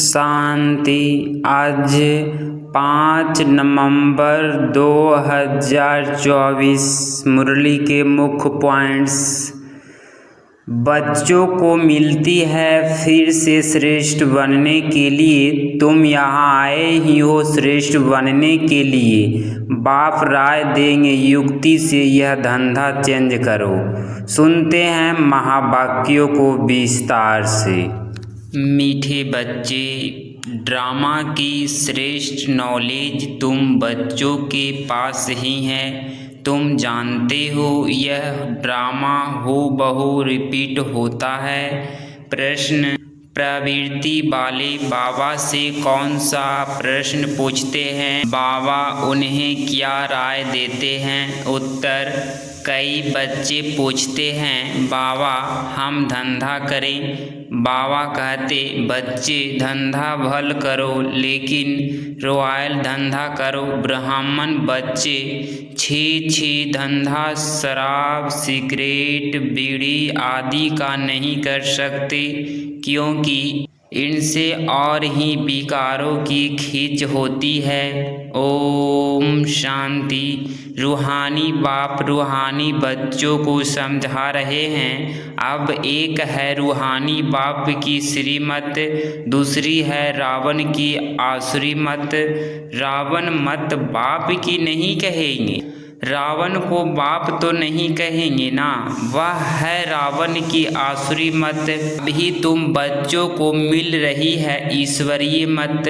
शांति। आज 5 नवंबर 2024 मुरली के मुख्य पॉइंट्स। बच्चों को मिलती है फिर से श्रेष्ठ बनने के लिए। तुम यहाँ आए ही हो श्रेष्ठ बनने के लिए। बाप राय देंगे युक्ति से यह धंधा चेंज करो। सुनते हैं महावाक्यों को विस्तार से। मीठे बच्चे, ड्रामा की श्रेष्ठ नॉलेज तुम बच्चों के पास ही है। तुम जानते हो यह ड्रामा हूबहू रिपीट होता है। प्रश्न प्रवृत्ति वाले बाबा से कौन सा प्रश्न पूछते हैं, बाबा उन्हें क्या राय देते हैं? उत्तर कई बच्चे पूछते हैं, बाबा हम धंधा करें? बाबा कहते, बच्चे धंधा भल करो लेकिन रॉयल धंधा करो। ब्राह्मण बच्चे छी छी धंधा शराब सिगरेट बीड़ी आदि का नहीं कर सकते, क्योंकि इनसे और ही विकारों की खींच होती है। ओम शांति। रूहानी बाप रूहानी बच्चों को समझा रहे हैं। अब एक है रूहानी बाप की श्रीमत, दूसरी है रावण की आसुरी मत। रावण मत बाप की नहीं कहेंगे, रावण को बाप तो नहीं कहेंगे ना, वह है रावण की आसुरी मत। अभी तुम बच्चों को मिल रही है ईश्वरीय मत।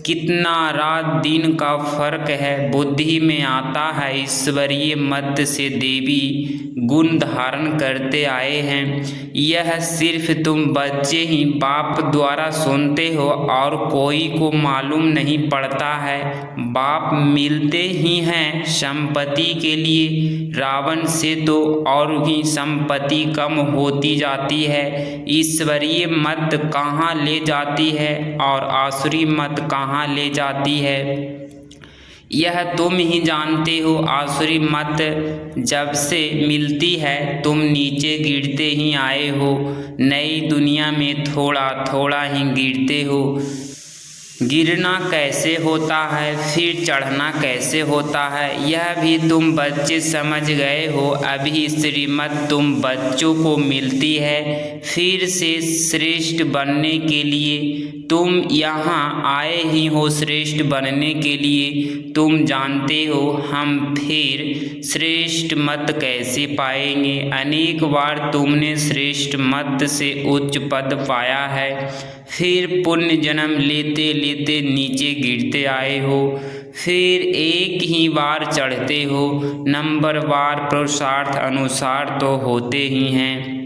कितना रात दिन का फर्क है, बुद्धि में आता है। ईश्वरीय मत से देवी गुण धारण करते आए हैं। यह सिर्फ तुम बच्चे ही बाप द्वारा सुनते हो और कोई को मालूम नहीं पड़ता है। बाप मिलते ही हैं संपत्ति के लिए। रावण से तो और भी संपत्ति कम होती जाती है। ईश्वरीय मत कहाँ ले जाती है और आसुरी मत कहाँ ले जाती है, यह तुम ही जानते हो। आसुरी मत जब से मिलती है तुम नीचे गिरते ही आए हो। नई दुनिया में थोड़ा थोड़ा ही गिरते हो। गिरना कैसे होता है फिर चढ़ना कैसे होता है, यह भी तुम बच्चे समझ गए हो। अभी श्रीमत तुम बच्चों को मिलती है फिर से श्रेष्ठ बनने के लिए। तुम यहाँ आए ही हो श्रेष्ठ बनने के लिए। तुम जानते हो हम फिर श्रेष्ठ मत कैसे पाएंगे। अनेक बार तुमने श्रेष्ठ मत से उच्च पद पाया है, फिर पुण्य जन्म लेते लेते नीचे गिरते आए हो, फिर एक ही बार चढ़ते हो। नंबरवार पुरुषार्थ अनुसार तो होते ही हैं।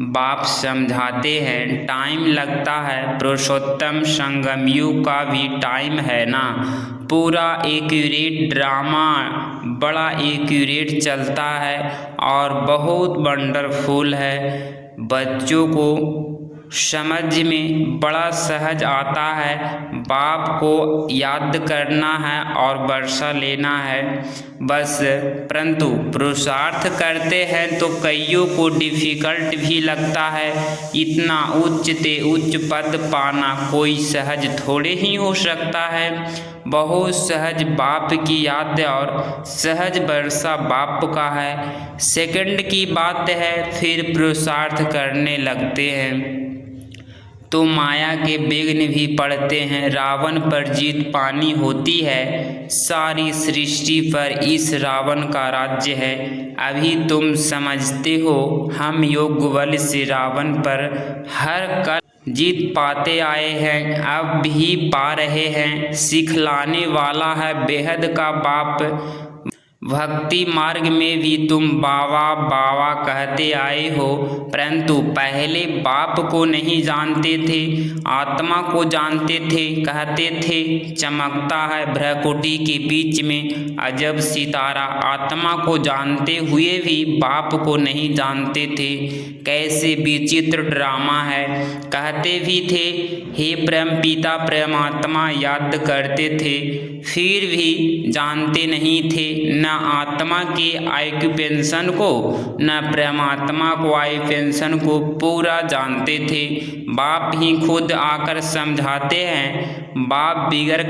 बाप समझाते हैं टाइम लगता है, पुरुषोत्तम संगम युग का भी टाइम है ना। पूरा एक्यूरेट ड्रामा बड़ा एक्यूरेट चलता है और बहुत वंडरफुल है। बच्चों को समझ में बड़ा सहज आता है। बाप को याद करना है और वर्षा लेना है बस। परंतु पुरुषार्थ करते हैं तो कईयों को डिफ़िकल्ट भी लगता है। इतना उच्च ते उच्च पद पाना कोई सहज थोड़े ही हो सकता है। बहुत सहज बाप की याद और सहज वर्षा बाप का है। सेकंड की बात है फिर पुरुषार्थ करने लगते हैं तो माया के विघ्न भी पड़ते हैं। रावण पर जीत पानी होती है। सारी सृष्टि पर इस रावण का राज्य है। अभी तुम समझते हो हम योग बल से रावण पर हर कल जीत पाते आए हैं, अब भी पा रहे हैं। सिखलाने वाला है बेहद का बाप। भक्ति मार्ग में भी तुम बाबा बाबा कहते आए हो, परंतु पहले बाप को नहीं जानते थे, आत्मा को जानते थे। कहते थे चमकता है भ्रकुटी के बीच में अजब सितारा। आत्मा को जानते हुए भी बाप को नहीं जानते थे। कैसे विचित्र ड्रामा है। कहते भी थे हे परम पिता परमात्मा, याद करते थे फिर भी जानते नहीं थे, न आत्मा के आक्यूपेंशन को न परमात्मा को आक्यूपेंशन को पूरा जानते थे। बाप ही खुद आकर समझाते हैं, बाप बिगर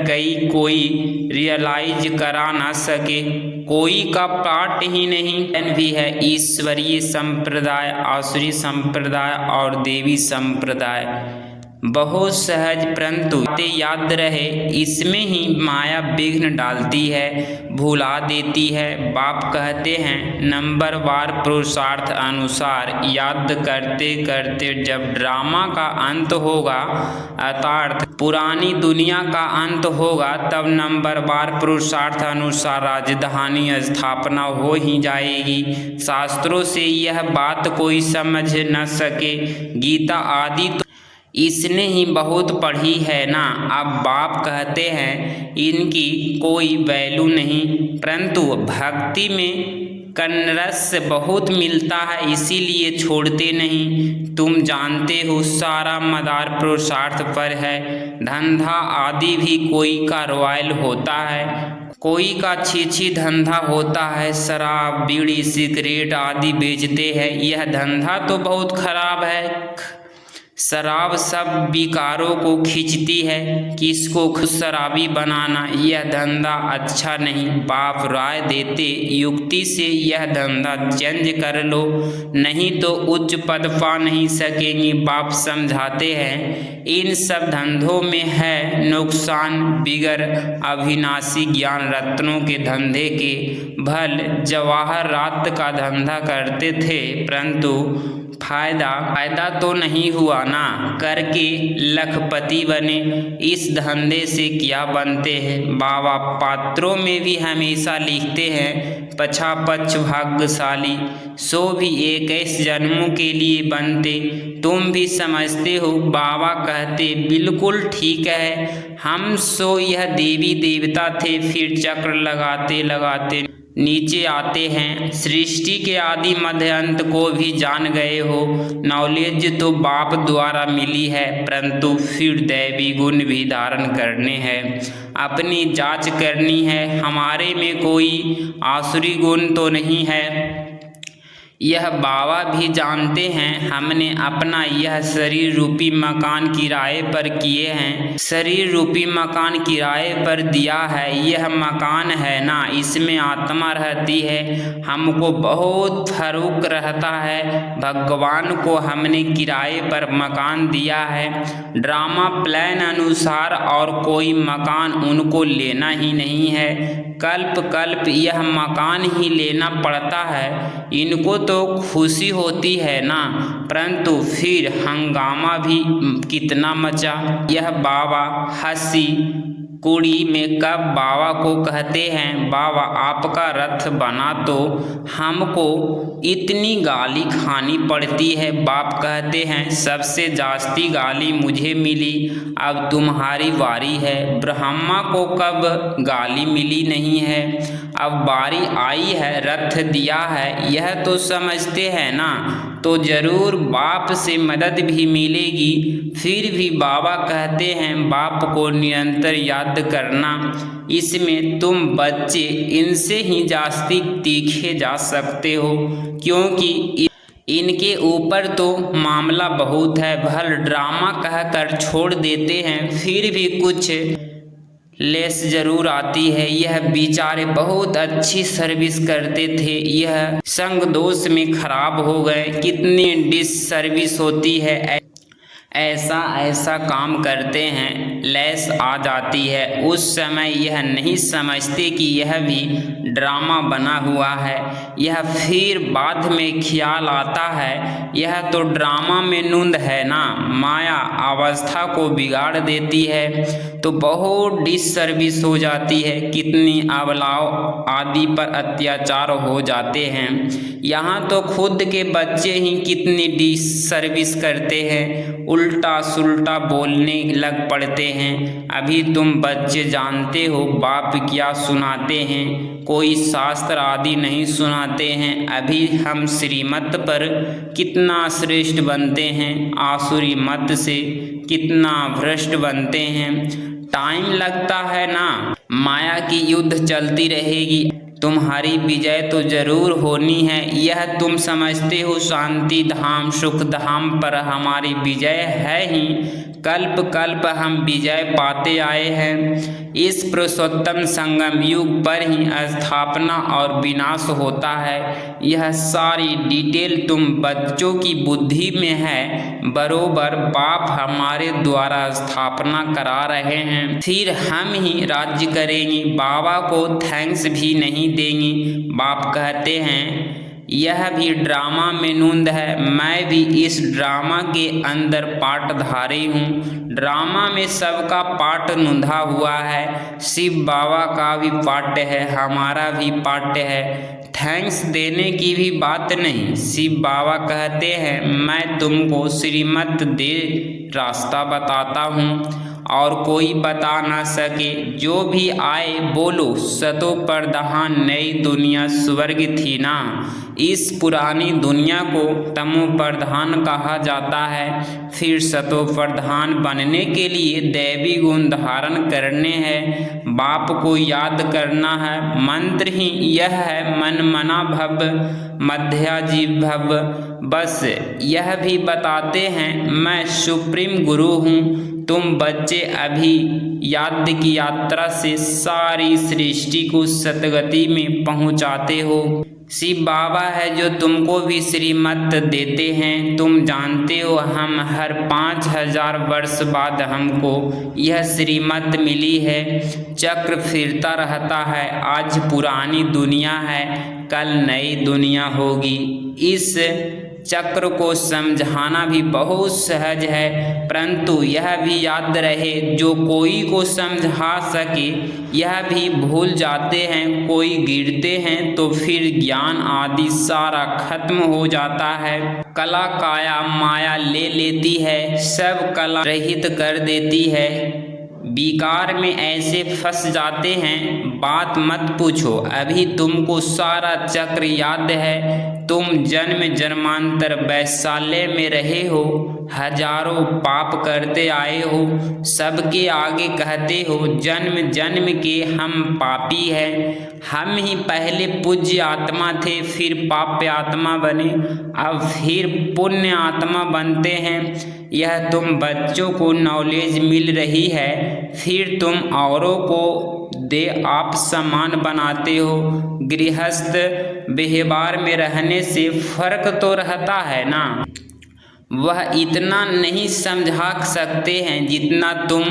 कोई रियलाइज करा ना सके, कोई का पार्ट ही नहीं भी है ईश्वरीय संप्रदाय, आसुरी संप्रदाय और देवी संप्रदाय। बहुत सहज परंतु याद रहे, इसमें ही माया विघ्न डालती है, भुला देती है। बाप कहते हैं नंबरवार पुरुषार्थ अनुसार याद करते करते जब ड्रामा का अंत होगा अर्थात पुरानी दुनिया का अंत होगा, तब नंबरवार पुरुषार्थ अनुसार राजधानी स्थापना हो ही जाएगी। शास्त्रों से यह बात कोई समझ न सके, गीता आदि तो इसने ही बहुत पढ़ी है ना। अब बाप कहते हैं इनकी कोई वैल्यू नहीं, परंतु भक्ति में कन्नरस बहुत मिलता है, इसीलिए छोड़ते नहीं। तुम जानते हो सारा मदार पुरुषार्थ पर है। धंधा आदि भी कोई का रॉयल होता है, कोई का छी धंधा होता है, शराब बीड़ी सिगरेट आदि बेचते हैं। यह धंधा तो बहुत खराब है। शराब सब विकारों को खींचती है, किसको खुद शराबी बनाना, यह धंधा अच्छा नहीं। बाप राय देते युक्ति से यह धंधा चेंज कर लो, नहीं तो उच्च पद पा नहीं सकेंगे। बाप समझाते हैं इन सब धंधों में है नुकसान, बिगर अविनाशी ज्ञान रत्नों के धंधे के। भल जवाहर रात का धंधा करते थे, परंतु फायदा तो नहीं हुआ ना, करके लखपति बने। इस धंधे से क्या बनते हैं। बाबा पात्रों में भी हमेशा लिखते हैं पछापछ भाग्यशाली, सो भी 21 जन्मों के लिए बनते। तुम भी समझते हो। बाबा कहते बिल्कुल ठीक है, हम सो यह देवी देवता थे, फिर चक्र लगाते लगाते नीचे आते हैं। सृष्टि के आदि मध्य अंत को भी जान गए हो। नॉलेज तो बाप द्वारा मिली है, परंतु फिर दैवी गुण भी धारण करने हैं, अपनी जांच करनी है। हमारे में कोई आसुरी गुण तो नहीं है, यह बाबा भी जानते हैं। हमने अपना यह शरीर रूपी मकान किराए पर किए हैं, शरीर रूपी मकान किराए पर दिया है। यह मकान है ना, इसमें आत्मा रहती है, हमको बहुत फर्क रहता है। भगवान को हमने किराए पर मकान दिया है, ड्रामा प्लान अनुसार, और कोई मकान उनको लेना ही नहीं है। कल्प कल्प यह मकान ही लेना पड़ता है। इनको तो खुशी होती है ना, परंतु फिर हंगामा भी कितना मचा। यह बाबा हंसी कुड़ी में कब बाबा को कहते हैं बाबा आपका रथ बना, तो हमको इतनी गाली खानी पड़ती है। बाप कहते हैं सबसे जास्ती गाली मुझे मिली, अब तुम्हारी बारी है। ब्रह्मा को कब गाली मिली नहीं है, अब बारी आई है, रथ दिया है, यह तो समझते हैं ना, तो जरूर बाप से मदद भी मिलेगी। फिर भी बाबा कहते हैं बाप को निरंतर याद करना, इसमें तुम बच्चे इनसे ही जास्ती तीखे जा सकते हो, क्योंकि इनके ऊपर तो मामला बहुत है। भल ड्रामा कहकर छोड़ देते हैं, फिर भी कुछ लेस जरूर आती है। यह बेचारे बहुत अच्छी सर्विस करते थे, यह संग दोष में खराब हो गए। कितनी डिस सर्विस होती है, ऐसा काम करते हैं, लेस आ जाती है। उस समय यह नहीं समझते कि यह भी ड्रामा बना हुआ है। यह फिर बाद में ख्याल आता है यह तो ड्रामा में नूंद है ना, माया अवस्था को बिगाड़ देती है, तो बहुत डिसर्विस हो जाती है। कितनी अबलाव आदि पर अत्याचार हो जाते हैं। यहाँ तो खुद के बच्चे ही कितनी डिसर्विस करते हैं, उल्टा सुल्टा बोलने लग पड़ते हैं। अभी तुम बच्चे जानते हो बाप क्या सुनाते हैं, कोई शास्त्र आदि नहीं सुनाते हैं। अभी हम श्रीमत पर कितना श्रेष्ठ बनते हैं, आसुरी मत से कितना भ्रष्ट बनते हैं। टाइम लगता है ना, माया की युद्ध चलती रहेगी, तुम्हारी विजय तो जरूर होनी है। यह तुम समझते हो शांति धाम सुख धाम पर हमारी विजय है ही, कल्प कल्प हम विजय पाते आए हैं। इस पुरुषोत्तम संगम युग पर ही स्थापना और विनाश होता है। यह सारी डिटेल तुम बच्चों की बुद्धि में है। बरोबर बाप हमारे द्वारा स्थापना करा रहे हैं, फिर हम ही राज्य करेंगे। बाबा को थैंक्स भी नहीं देंगे। बाप कहते हैं यह भी ड्रामा में नूंद है, मैं भी इस ड्रामा के अंदर पाटधारी हूँ। ड्रामा में सबका पाट नूंधा हुआ है। शिव बाबा का भी पाठ है, हमारा भी पाठ है। थैंक्स देने की भी बात नहीं। शिव बाबा कहते हैं मैं तुमको श्रीमत दे रास्ता बताता हूँ और कोई बता ना सके। जो भी आए बोलो सतो प्रधान नई दुनिया स्वर्ग थी ना। इस पुरानी दुनिया को तमो प्रधान कहा जाता है। फिर सतो प्रधान बनने के लिए दैवी गुण धारण करने हैं, बाप को याद करना है। मंत्र ही यह है मन मना भव मध्याजीव भव। बस यह भी बताते हैं मैं सुप्रीम गुरु हूँ। तुम बच्चे अभी याद की यात्रा से सारी सृष्टि को सतगति में पहुँचाते हो। शिव बाबा है जो तुमको भी श्रीमत देते हैं। तुम जानते हो हम हर 5000 वर्ष बाद हमको यह श्रीमत मिली है। चक्र फिरता रहता है। आज पुरानी दुनिया है, कल नई दुनिया होगी। इस चक्र को समझाना भी बहुत सहज है, परंतु यह भी याद रहे जो कोई को समझा सके यह भी भूल जाते हैं। कोई गिरते हैं तो फिर ज्ञान आदि सारा खत्म हो जाता है। कला काया माया ले लेती है, सब कला रहित कर देती है। बेकार में ऐसे फंस जाते हैं, बात मत पूछो। अभी तुमको सारा चक्र याद है। तुम जन्म जन्मांतर वैशाल्य में रहे हो, हजारों पाप करते आए हो, सबके आगे कहते हो जन्म जन्म के हम पापी हैं। हम ही पहले पूज्य आत्मा थे, फिर पाप्य आत्मा बने, अब फिर पुण्य आत्मा बनते हैं। यह तुम बच्चों को नॉलेज मिल रही है, फिर तुम औरों को दे आप समान बनाते हो। गृहस्थ व्यवहार में रहने से फर्क तो रहता है ना। वह इतना नहीं समझा सकते हैं जितना तुम,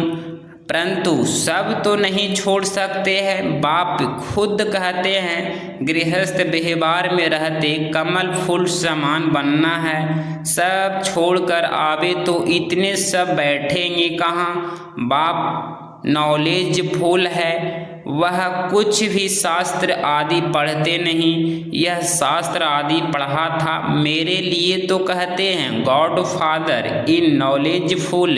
परंतु सब तो नहीं छोड़ सकते हैं। बाप खुद कहते हैं गृहस्थ व्यवहार में रहते कमल फूल समान बनना है। सब छोड़कर आवे तो इतने सब बैठेंगे कहाँ। बाप नॉलेज फुल है, वह कुछ भी शास्त्र आदि पढ़ते नहीं। यह शास्त्र आदि पढ़ा था मेरे लिए तो कहते हैं God father in knowledge full.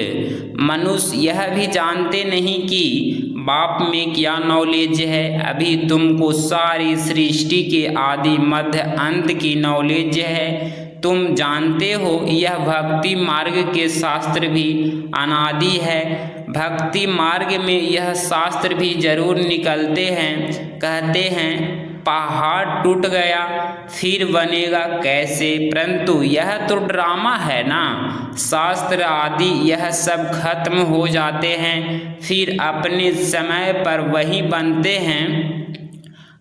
मनुष्य यह भी जानते नहीं कि बाप में क्या नॉलेज है। अभी तुमको सारी सृष्टि के आदि मध्य अंत की नॉलेज है। तुम जानते हो यह भक्ति मार्ग के शास्त्र भी अनादि है। भक्ति मार्ग में यह शास्त्र भी जरूर निकलते हैं। कहते हैं पहाड़ टूट गया फिर बनेगा कैसे, परंतु यह तो ड्रामा है ना। शास्त्र आदि यह सब खत्म हो जाते हैं, फिर अपने समय पर वही बनते हैं।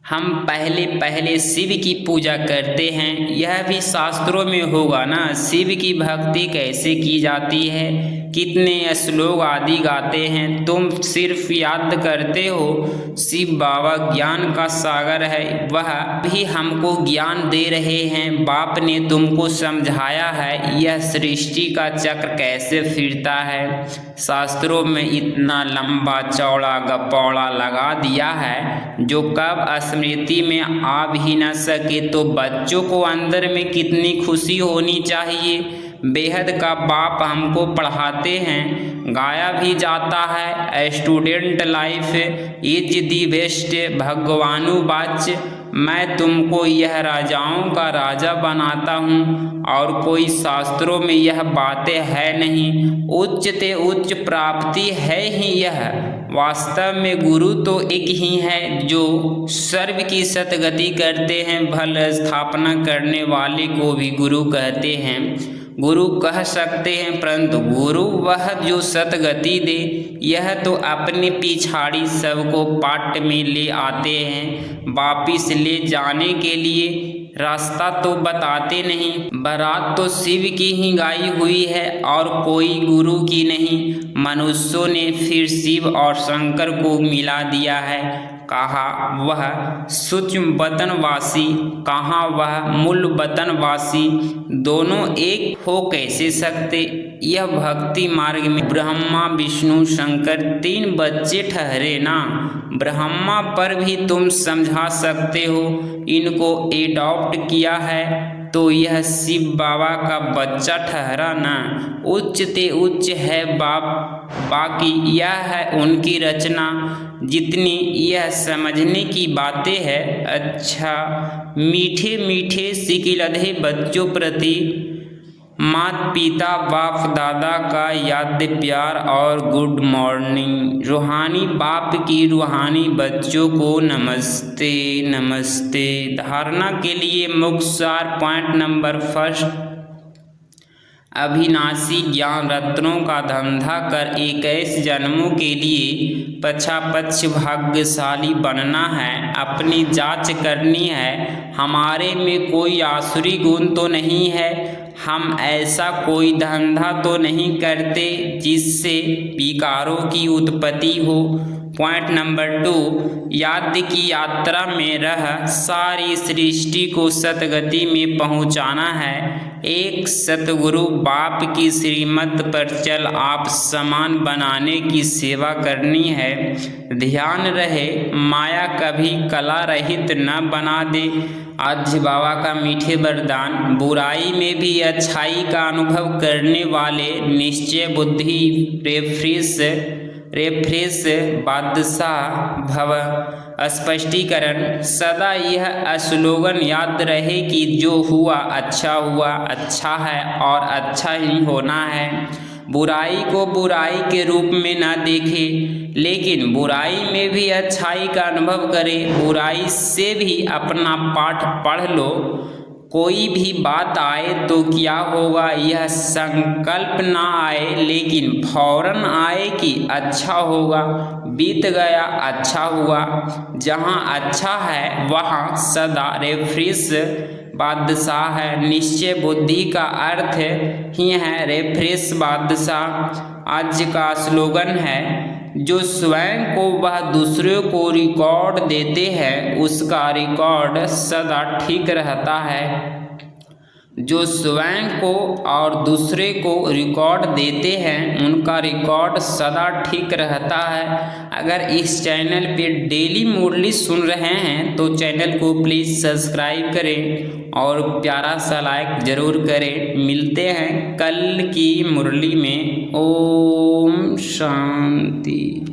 हम पहले पहले शिव की पूजा करते हैं, यह भी शास्त्रों में होगा ना। शिव की भक्ति कैसे की जाती है, कितने श्लोक आदि गाते हैं। तुम सिर्फ याद करते हो शिव बाबा ज्ञान का सागर है, वह भी हमको ज्ञान दे रहे हैं। बाप ने तुमको समझाया है यह सृष्टि का चक्र कैसे फिरता है। शास्त्रों में इतना लंबा चौड़ा गपौड़ा लगा दिया है जो कब स्मृति में आ भी न सके। तो बच्चों को अंदर में कितनी खुशी होनी चाहिए। बेहद का बाप हमको पढ़ाते हैं, गाया भी जाता है student life is the best भगवानु बाच। मैं तुमको यह राजाओं का राजा बनाता हूँ और कोई शास्त्रों में यह बातें है नहीं, उच्च ते उच्च प्राप्ति है ही यह। वास्तव में गुरु तो एक ही है जो सर्व की सतगति करते हैं। भल स्थापना करने वाले को भी गुरु कहते हैं। गुरु कह सकते हैं, परंतु गुरु वह जो सतगति दे। यह तो अपने पिछाड़ी सबको पाट में ले आते हैं, वापिस ले जाने के लिए रास्ता तो बताते नहीं। बारात तो शिव की ही गाई हुई है और कोई गुरु की नहीं। मनुष्यों ने फिर शिव और शंकर को मिला दिया है। कहा वह सूक्ष्म वतनवासी, कहाँ वह मूल वतनवासी, दोनों एक हो कैसे सकते। यह भक्ति मार्ग में ब्रह्मा विष्णु शंकर तीन बच्चे ठहरे ना। ब्रह्मा पर भी तुम समझा सकते हो, इनको एडॉप्ट किया है तो यह शिव बाबा का बच्चा ठहरा ना। उच्च ते उच्च है बाप, बाकी यह है उनकी रचना। जितनी यह समझने की बातें है। अच्छा, मीठे मीठे सिकिलधे बच्चों प्रति मात पिता बाप दादा का याद प्यार और गुड मॉर्निंग। रूहानी बाप की रूहानी बच्चों को नमस्ते नमस्ते। धारणा के लिए मुख्य सार पॉइंट नंबर फर्स्ट, अविनाशी ज्ञान रत्नों का धंधा कर 21 जन्मों के लिए पछापछ भाग्यशाली बनना है। अपनी जांच करनी है, हमारे में कोई आसुरी गुण तो नहीं है। हम ऐसा कोई धंधा तो नहीं करते जिससे विकारों की उत्पत्ति हो। पॉइंट नंबर 2, याद की यात्रा में रह सारी सृष्टि को सतगति में पहुंचाना है। एक सतगुरु बाप की श्रीमत पर चल आप समान बनाने की सेवा करनी है। ध्यान रहे माया कभी कला रहित न बना दे। आज बाबा का मीठे वरदान, बुराई में भी अच्छाई का अनुभव करने वाले निश्चय बुद्धि रेफ्रेश बादशाह भव। स्पष्टीकरण, सदा यह स्लोगन याद रहे कि जो हुआ, अच्छा है और अच्छा ही होना है। बुराई को बुराई के रूप में न देखे, लेकिन बुराई में भी अच्छाई का अनुभव करे। बुराई से भी अपना पाठ पढ़ लो। कोई भी बात आए तो क्या होगा, यह संकल्प ना आए, लेकिन फौरन आए कि अच्छा होगा। बीत गया, अच्छा हुआ। जहाँ अच्छा है वहाँ सदा रेफ्रेश बादशाह है। निश्चय बुद्धि का अर्थ ही है रेफ्रेश बादशाह। आज का स्लोगन है, जो स्वयं को वह दूसरों को रिकॉर्ड देते हैं उसका रिकॉर्ड सदा ठीक रहता है। जो स्वयं को और दूसरे को रिकॉर्ड देते हैं उनका रिकॉर्ड सदा ठीक रहता है। अगर इस चैनल पे डेली मुरली सुन रहे हैं तो चैनल को प्लीज़ सब्सक्राइब करें और प्यारा सा लाइक ज़रूर करें। मिलते हैं कल की मुरली में। ओम शांति।